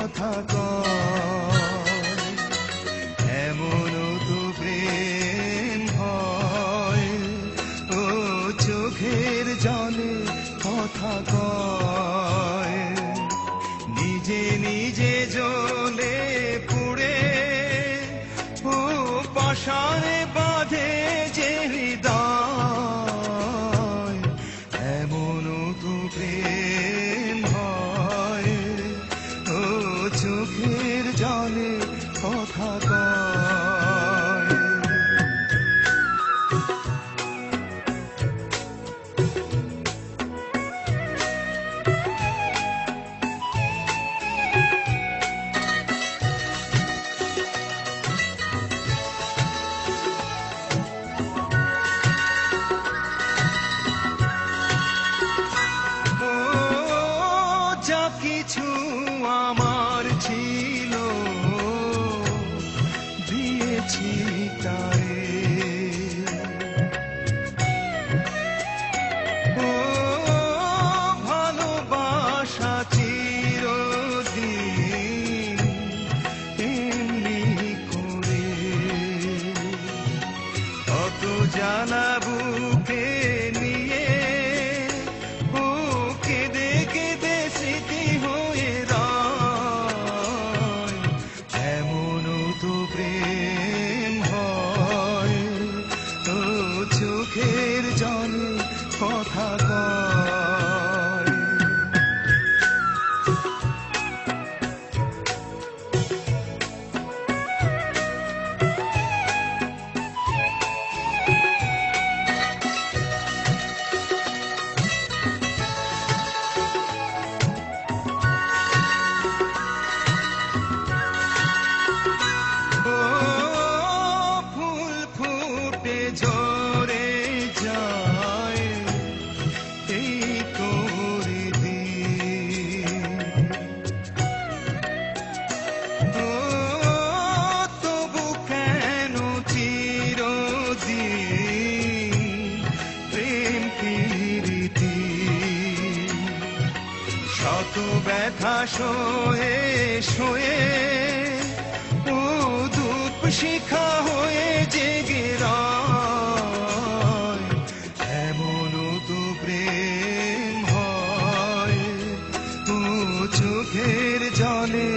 কথা কয়। এমনও তো প্রেম হয়, ও চোখের জলে কথা কয়। নিজে নিজে জ্বলে পুড়ে ও পাশানে বাঁধে যে হৃদয়। এমনও তো প্রেম হয়, ও চোখের জলে কথা কয়। যা কিছু আমার ছিল দিয়েছি তারে, ও ভালোবাসা চিরদিন এমনি করে। কত জ্বালা বুকে নিয়ে ও কেঁদে কেঁদে স্মৃতি হয়ে রয়। এমনও তো প্রেম হয়, ও চোখের জলে কথা কয়। ও ফুল ফুটে ঝরে যায় এই করে দিন, ও তবু কেন চিরদিন প্রেম প্রীতি। শত ব্যথা সয়ে সয়ে ও ধূপ শিখা হয়ে জেগে রয়। এমনও তো প্রেম হয়, ও চোখের জলে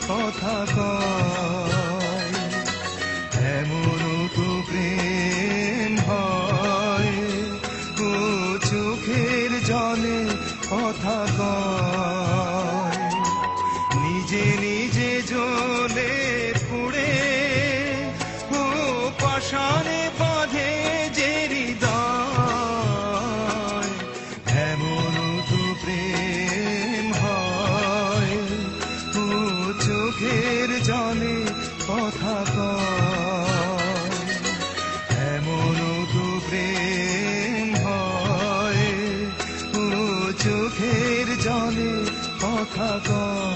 কথা কয়। এমনও তো প্রেম হয়, ও চোখের জলে কথা কয়। নিজে নিজে জ্বলে পুড়ে ও পাশানে বাঁধে যে হৃদয়। এমনও তো প্রেম হয়, ও চোখের জলে কথা কয়। এমনও তো প্রেম হয়, ও চোখের জলে কথা কয়।